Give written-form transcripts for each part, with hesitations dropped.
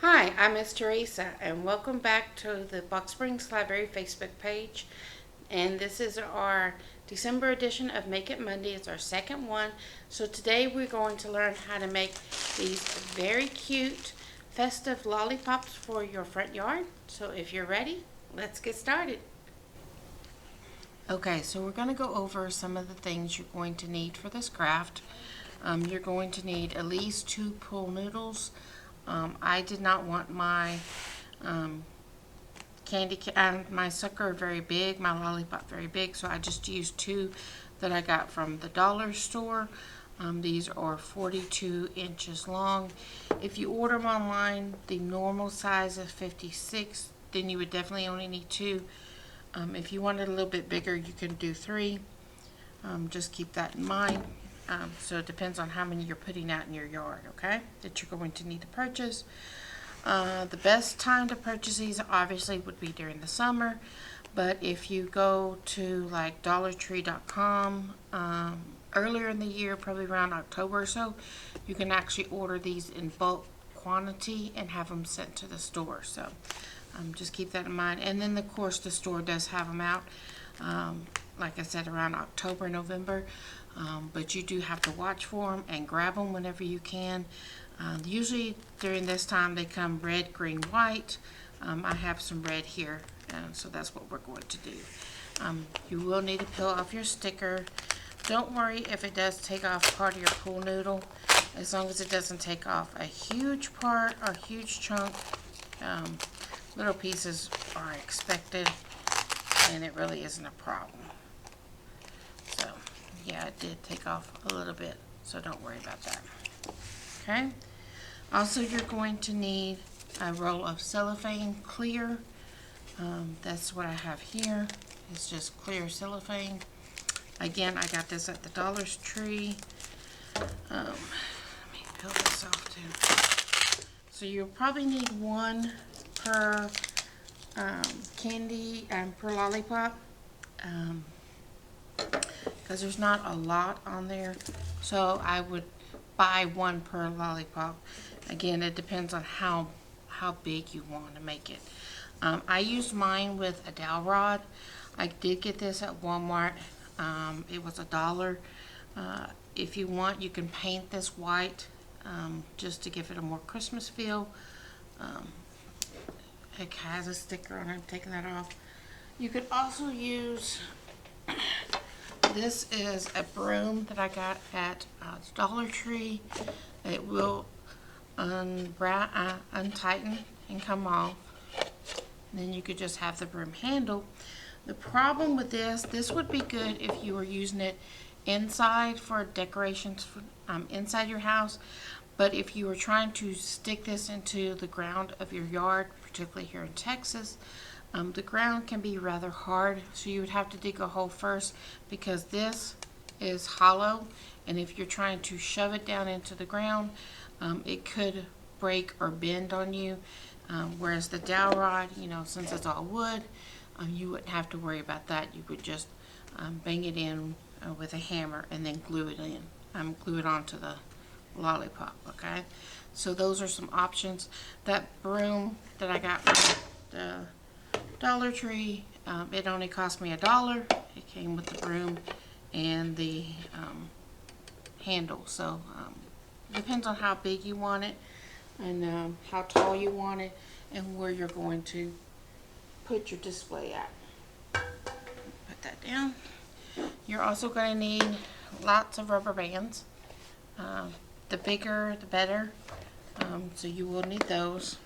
Hi, I'm Miss Teresa, and welcome back to the Box Springs Library Facebook page. And this is our December edition of Make It Monday. It's our second one. So today we're going to learn how to make these very cute festive lollipops for your front yard. So if you're ready, let's get started. Okay, so we're going to go over some of the things you're going to need for this craft. You're going to need at least 2 pool noodles. I did not want my my sucker very big, my lollipop very big, so I just used 2 that I got from the dollar store. These are 42 inches long. If you order them online, the normal size is 56, then you would definitely only need 2. If you want it a little bit bigger, you can do 3. Just keep that in mind. So it depends on how many you're putting out in your yard, okay, that you're going to need to purchase. The best time to purchase these obviously would be during the summer, but if you go to like dollartree.com earlier in the year, probably around October or so, you can actually order these in bulk quantity and have them sent to the store. So just keep that in mind. And then of course the store does have them out, like I said, around October, November. But you do have to watch for them and grab them whenever you can. Usually during this time they come red, green, white. I have some red here, so that's what we're going to do. You will need to peel off your sticker. Don't worry if it does take off part of your pool noodle, as long as it doesn't take off a huge part or huge chunk. Little pieces are expected, and it really isn't a problem. So yeah, it did take off a little bit, so don't worry about that. Okay. Also, you're going to need a roll of cellophane clear. That's what I have here. It's just clear cellophane. Again, I got this at the Dollar Tree. Let me peel this off too. So you'll probably need 1 per candy and per lollipop. Because there's not a lot on there, so I would buy 1 per lollipop. Again, it depends on how big you want to make it. I used mine with a dowel rod. I did get this at Walmart. It was $1. If you want, you can paint this white, just to give it a more Christmas feel. It has a sticker on it. I'm taking that off. You could also use, this is a broom that I got at Dollar Tree. It will untighten and come off. And then you could just have the broom handle. The problem with this would be good if you were using it inside for decorations inside your house. But if you were trying to stick this into the ground of your yard, particularly here in Texas, the ground can be rather hard, so you would have to dig a hole first, because this is hollow, and if you're trying to shove it down into the ground, it could break or bend on you. Whereas the dowel rod, since it's all wood, you wouldn't have to worry about that. You would just bang it in with a hammer and then glue it in, glue it onto the lollipop. Okay, so those are some options. That broom that I got from the Dollar Tree, it only cost me $1. It came with the broom and the handle. So depends on how big you want it, and how tall you want it, and where you're going to put your display at. Put that down. You're also going to need lots of rubber bands. The bigger the better, so you will need those.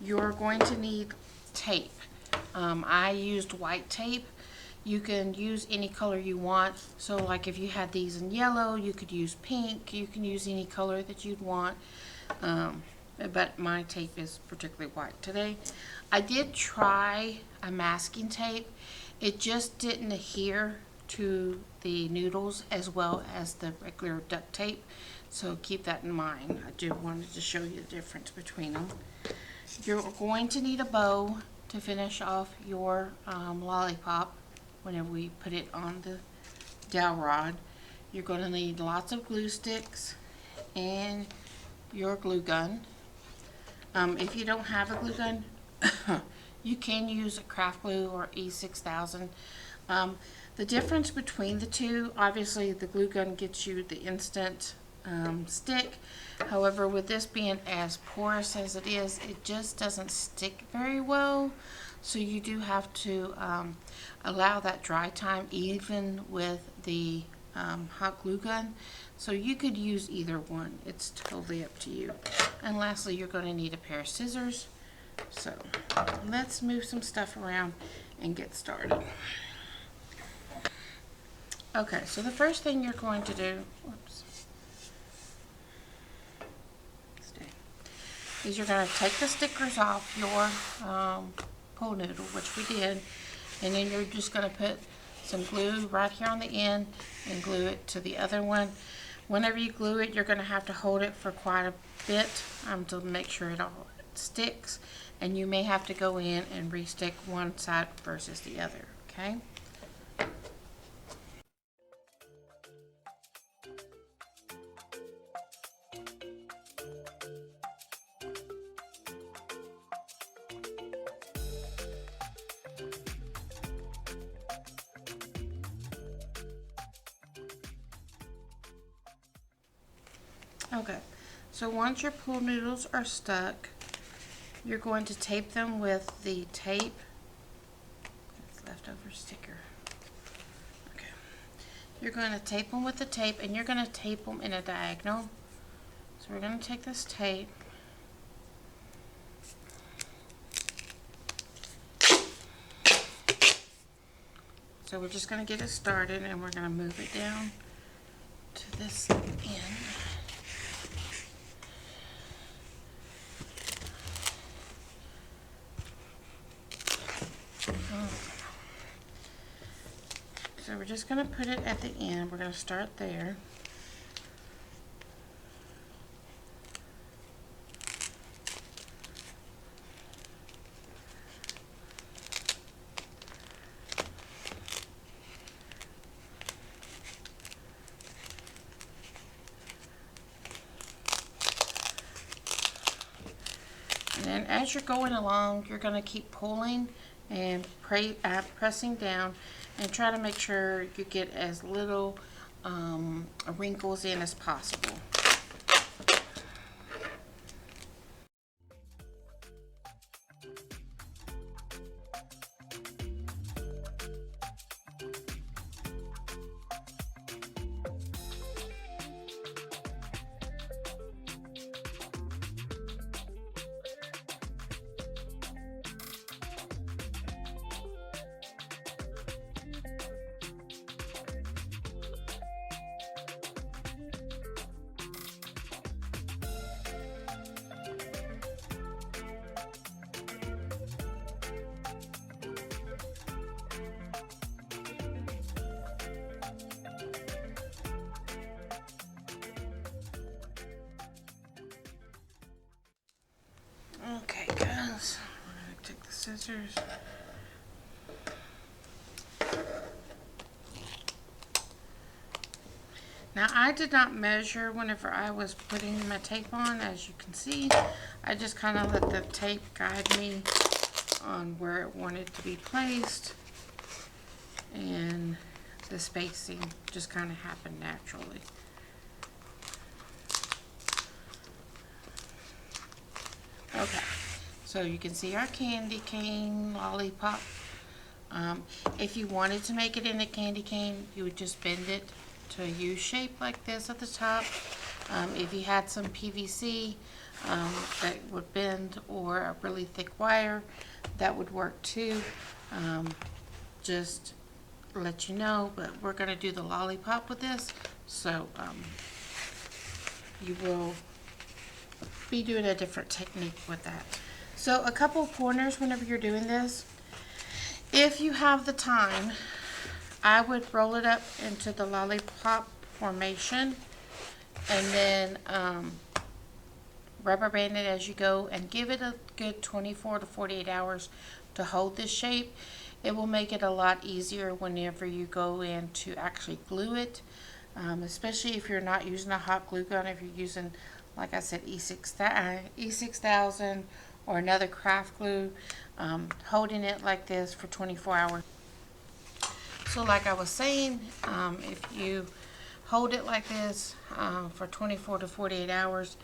You're going to need tape. I used white tape. You can use any color you want. So like if you had these in yellow, you could use pink. You can use any color that you'd want. But my tape is particularly white today. I did try a masking tape. It just didn't adhere to the noodles as well as the regular duct tape. So keep that in mind. I just wanted to show you the difference between them. You're going to need a bow to finish off your lollipop whenever we put it on the dowel rod. You're going to need lots of glue sticks and your glue gun. If you don't have a glue gun, you can use a craft glue or E6000. The difference between the two, obviously the glue gun gets you the instant stick. However, with this being as porous as it is, it just doesn't stick very well. So you do have to allow that dry time even with the hot glue gun. So you could use either one. It's totally up to you. And lastly, you're going to need a pair of scissors. So let's move some stuff around and get started. Okay, so the first thing you're going to do, is you're going to take the stickers off your pool noodle, which we did, and then you're just going to put some glue right here on the end and glue it to the other one. Whenever you glue it, you're going to have to hold it for quite a bit to make sure it all sticks, and you may have to go in and re-stick one side versus the other, okay? Okay, so once your pool noodles are stuck, you're going to tape them with the tape. It's leftover sticker. Okay, you're going to tape them with the tape, and you're going to tape them in a diagonal. So we're going to take this tape, so we're just going to get it started, and we're going to move it down to this end. So we're just going to put it at the end. We're going to start there. And then as you're going along, you're going to keep pulling and pressing down and try to make sure you get as little wrinkles in as possible. Okay, guys, we're going to take the scissors. Now, I did not measure whenever I was putting my tape on, as you can see. I just kind of let the tape guide me on where it wanted to be placed, and the spacing just kind of happened naturally. Okay, so you can see our candy cane lollipop. If you wanted to make it in a candy cane, you would just bend it to a U shape like this at the top. If you had some PVC that would bend, or a really thick wire, that would work too. Just let you know, but we're going to do the lollipop with this, so you will be doing a different technique with that. So a couple of pointers whenever you're doing this. If you have the time, I would roll it up into the lollipop formation, and then rubber band it as you go, and give it a good 24 to 48 hours to hold this shape. It will make it a lot easier whenever you go in to actually glue it, especially if you're not using a hot glue gun. If you're using like I said, E6000 or another craft glue, holding it like this for 24 hours. So like I was saying, if you hold it like this for 24 to 48 hours,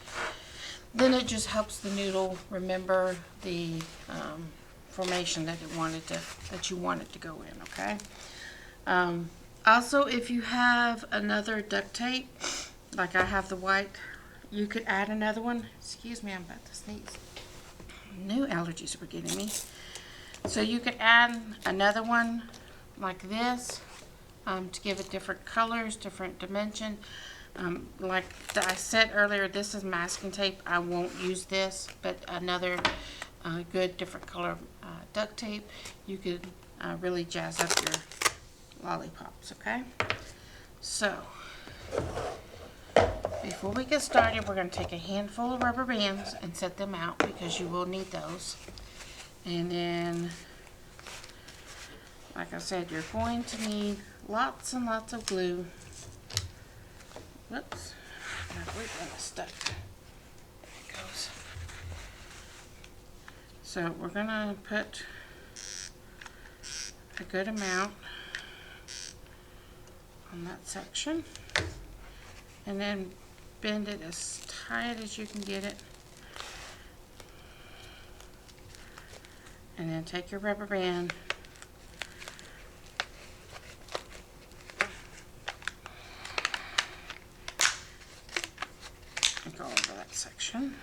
then it just helps the noodle remember the formation that you want it to go in. Okay. Also, if you have another duct tape, like I have the white, you could add another one. Excuse me, I'm about to sneeze. New allergies were getting me. So you could add another one like this to give it different colors, different dimension. Like I said earlier, this is masking tape. I won't use this, but another good different color duct tape, you could really jazz up your lollipops. Okay, so before we get started, we're going to take a handful of rubber bands and set them out because you will need those. And then, like I said, you're going to need lots and lots of glue. Whoops, my glue gun is stuck. There it goes. So we're going to put a good amount on that section, and then bend it as tight as you can get it, and then take your rubber band and go over that section.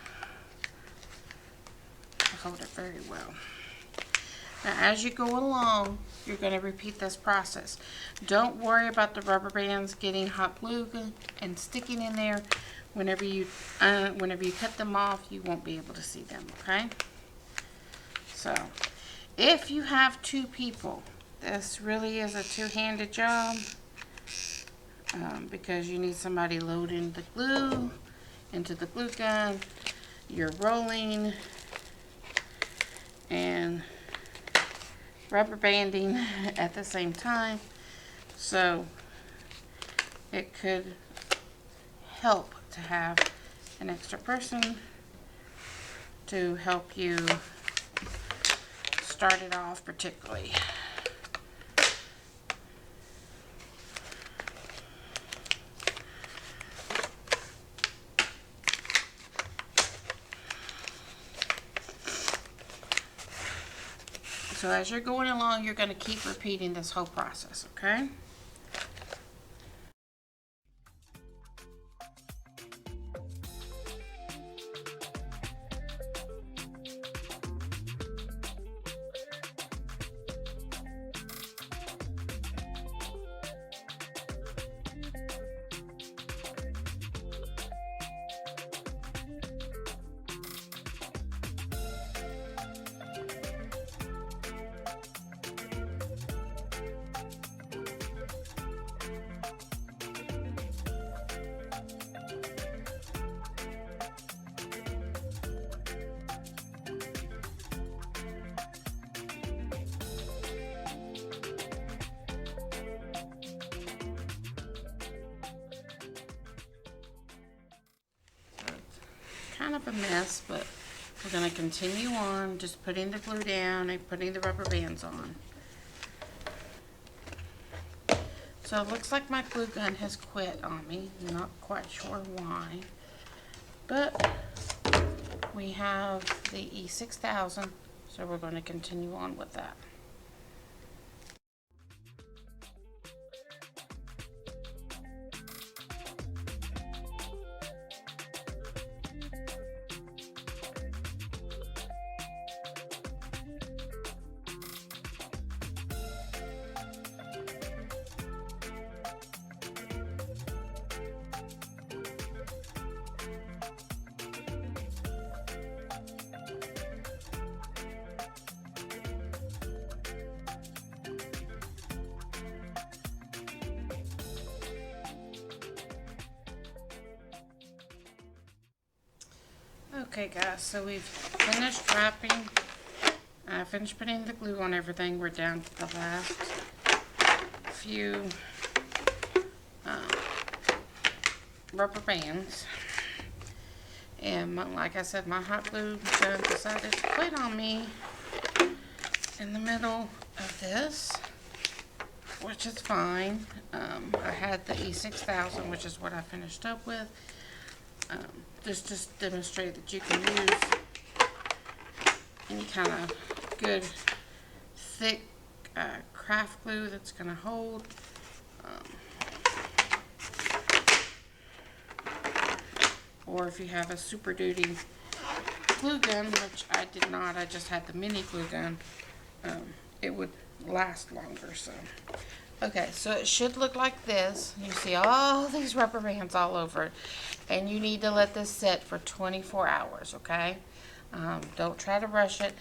Hold it very well. Now, as you go along, you're going to repeat this process. Don't worry about the rubber bands getting hot glue and sticking in there. Whenever you cut them off, you won't be able to see them. Okay. So, if you have two people, this really is a two-handed job because you need somebody loading the glue into the glue gun. You're rolling and rubber banding at the same time, so it could help to have an extra person to help you start it off particularly. So as you're going along, you're going to keep repeating this whole process, okay? Kind of a mess, but we're going to continue on just putting the glue down and putting the rubber bands on. So it looks like my glue gun has quit on me. Not quite sure why, but we have the E6000, so we're going to continue on with that. Okay guys, so we've finished wrapping. I finished putting the glue on everything. We're down to the last few rubber bands. And like I said, my hot glue gun decided to quit on me in the middle of this, which is fine. I had the E6000, which is what I finished up with. This just demonstrated that you can use any kind of good thick craft glue that's going to hold. Or if you have a super duty glue gun, which I did not, I just had the mini glue gun, it would last longer. So okay, so it should look like this. You see all these rubber bands all over it, and you need to let this sit for 24 hours. Okay, don't try to rush it.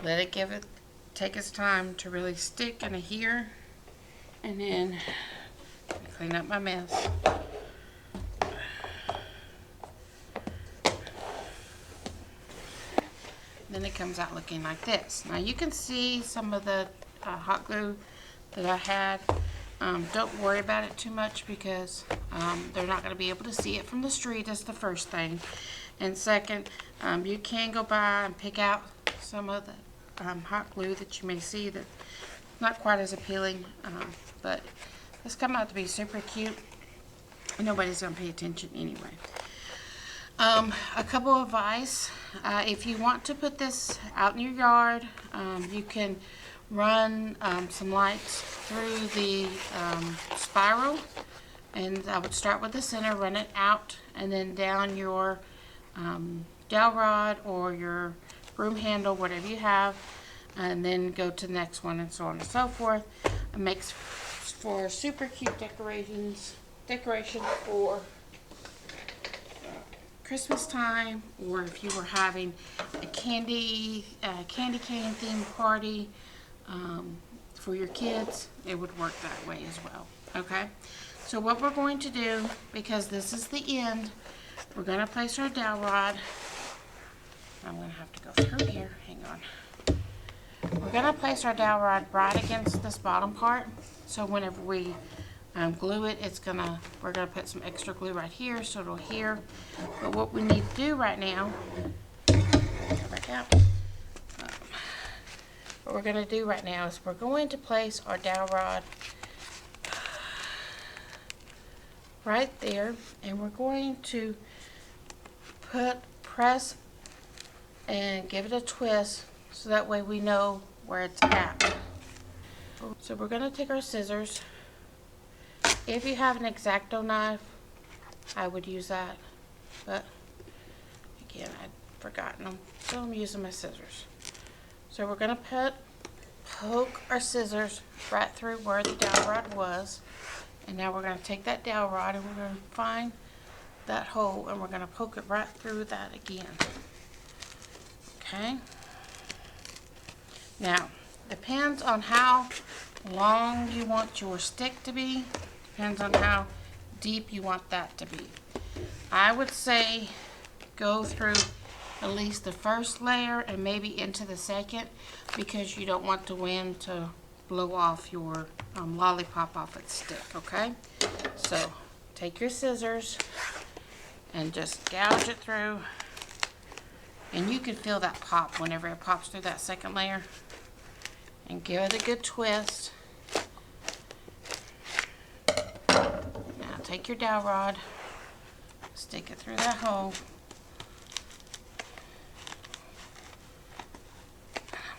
Let it take its time to really stick and adhere. And then clean up my mess. Then it comes out looking like this. Now you can see some of the hot glue that I had. Don't worry about it too much because they're not going to be able to see it from the street. That's the first thing. And second, you can go by and pick out some of the hot glue that you may see that's not quite as appealing, but it's come out to be super cute. Nobody's going to pay attention anyway. A couple of advice. If you want to put this out in your yard, you can run some lights through the spiral, and I would start with the center, run it out, and then down your dowel rod or your broom handle, whatever you have, and then go to the next one, and so on and so forth. It makes for super cute decoration for Christmas time, or if you were having a candy cane themed party for your kids, it would work that way as well. Okay, so what we're going to do, because this is the end, we're going to place our dowel rod. I'm going to have to go through here. Hang on. We're going to place our dowel rod right against this bottom part, so whenever we glue it, we're gonna put some extra glue right here so it'll adhere. But what we need to do right now, back out. What we're gonna do right now is we're going to place our dowel rod right there, and we're going to press and give it a twist so that way we know where it's at. So we're gonna take our scissors. If you have an X-Acto knife, I would use that, but again, I'd forgotten them, so I'm using my scissors. So we're going to poke our scissors right through where the dowel rod was, and now we're going to take that dowel rod and we're going to find that hole, and we're going to poke it right through that again. Okay? Now, depends on how long you want your stick to be. Depends on how deep you want that to be. I would say go through at least the first layer and maybe into the second, because you don't want the wind to blow off your lollipop off its stick, okay? So take your scissors and just gouge it through, and you can feel that pop whenever it pops through that second layer, and give it a good twist. Take your dowel rod, stick it through that hole.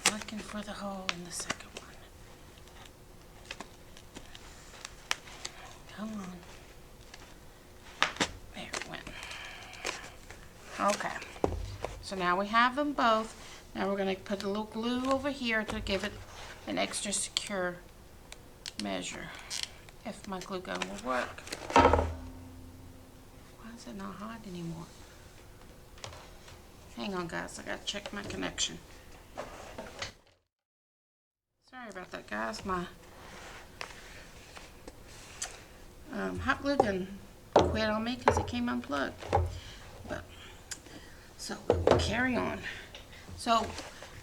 I'm looking for the hole in the second one. Come on. There it went. Okay. So now we have them both. Now we're going to put a little glue over here to give it an extra secure measure. If my glue gun will work. Why is it not hot anymore? Hang on, guys, I gotta check my connection. Sorry about that, guys. My hot glue gun quit on me because it came unplugged. But so we'll carry on. So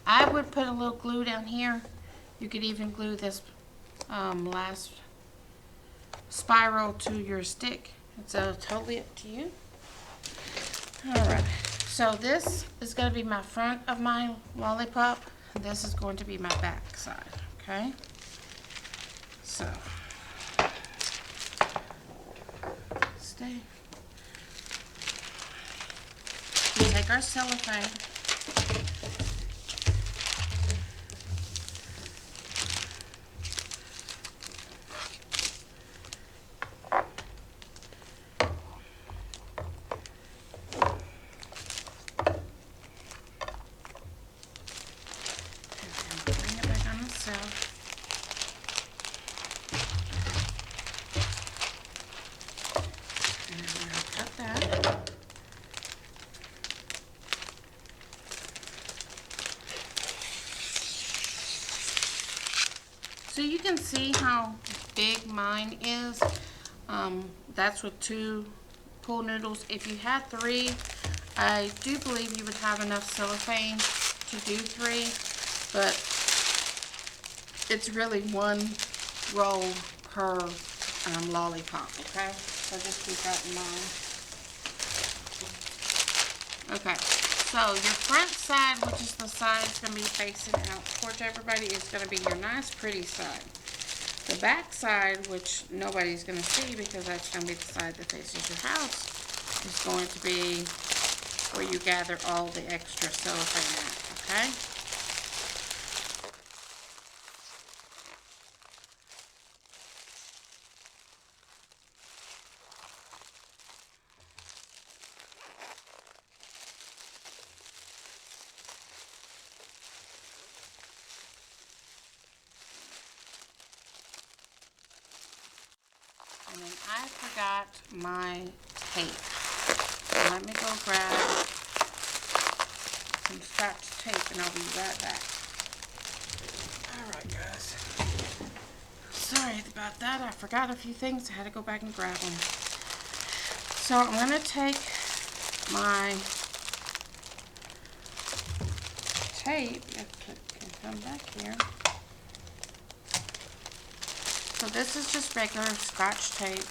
I would put a little glue down here. You could even glue this last spiral to your stick. It's totally up to you. Alright, So this is going to be my front of my lollipop. This is going to be my back side, okay? So, stay. We take our cellophane. Bring it back on itself. And then we're going to cut that. So you can see how big mine is. That's with 2 pool noodles. If you had 3, I do believe you would have enough cellophane to do 3, but it's really 1 roll per lollipop, okay? So just keep that in mind. Okay, so your front side, which is the side that's going to be facing out towards everybody, is going to be your nice, pretty side. The back side, which nobody's going to see because that's going to be the side that faces your house, is going to be where you gather all the extra cellophane at, okay? And then I forgot my tape. So let me go grab some Scotch tape and I'll be right back. Alright guys. Sorry about that. I forgot a few things. I had to go back and grab them. So I'm going to take my tape. If it can come back here. So this is just regular Scotch tape.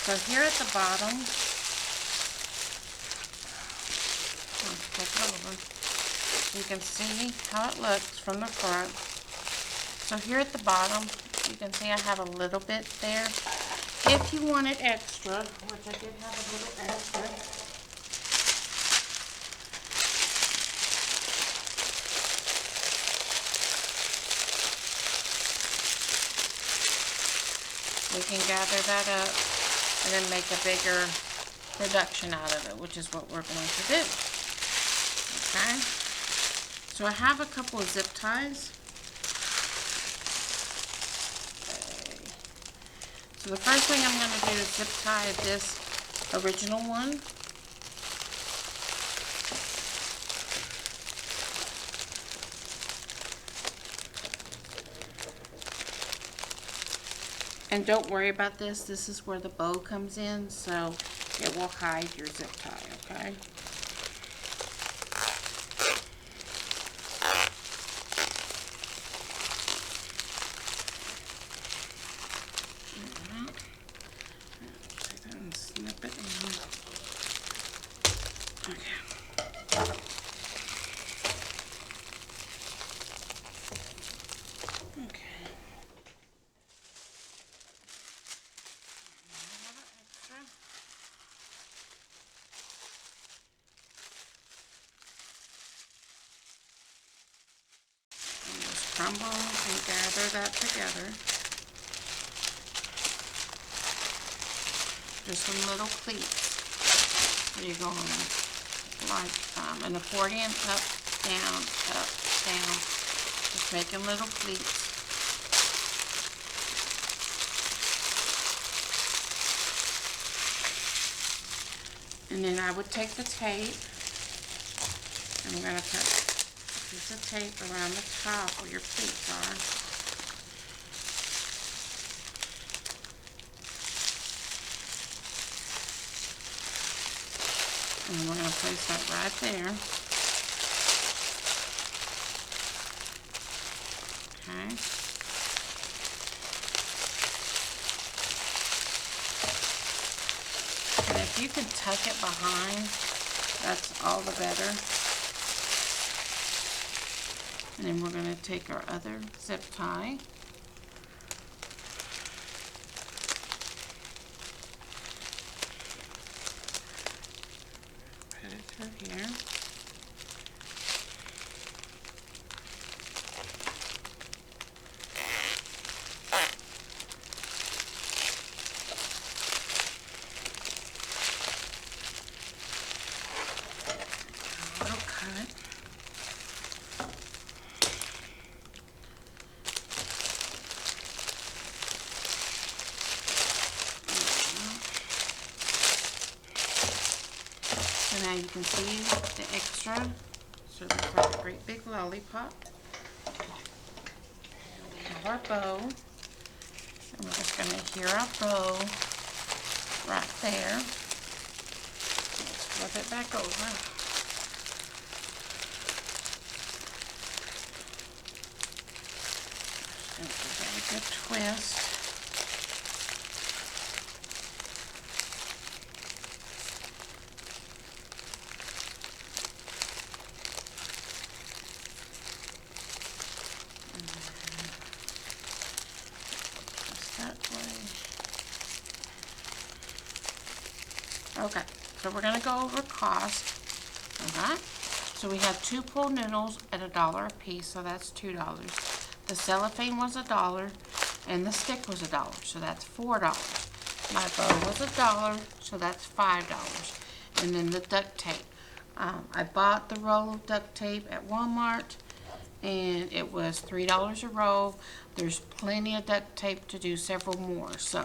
So here at the bottom, flip it over. You can see how it looks from the front. So here at the bottom, you can see I have a little bit there. If you wanted extra, which I did have a little extra, we can gather that up and then make a bigger production out of it, which is what we're going to do. Okay, so I have a couple of zip ties. Okay. So the first thing I'm going to do is zip tie this original one. And don't worry about this. This is where the bow comes in, so it will hide your zip tie, okay? Snip it in. Okay. Okay. And just crumble and gather that together. Just some little pleats. Where you're going like an accordion, up, down, up, down. Just making little pleats. And then I would take the tape, and I'm going to put a piece of tape around the top where your pleats are. And we're going to place that right there. Okay. And if you can tuck it behind, that's all the better. And then we're going to take our other zip tie. Put it through here. A little cut. So now you can see the extra. So we've got a great big lollipop. We have our bow. And we're just going to adhere our bow right there. Let's flip it back over. Just going to give it a good twist. Okay, so we're going to go over cost. Alright, so we have 2 pool noodles at $1 a piece, so that's $2. The cellophane was $1, and the stick was $1, so that's $4. My bow was $1, so that's $5. And then the duct tape. I bought the roll of duct tape at Walmart, and it was $3 a roll. There's plenty of duct tape to do several more. So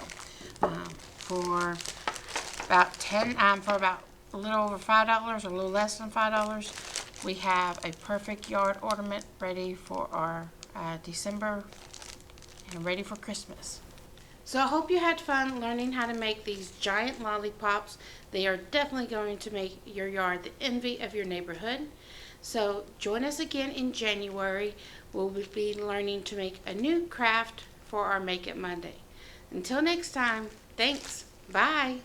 for about a little over $5, or a little less than $5, we have a perfect yard ornament ready for our December and ready for Christmas. So I hope you had fun learning how to make these giant lollipops. They are definitely going to make your yard the envy of your neighborhood. So join us again in January. We'll be learning to make a new craft for our Make It Monday. Until next time, thanks. Bye.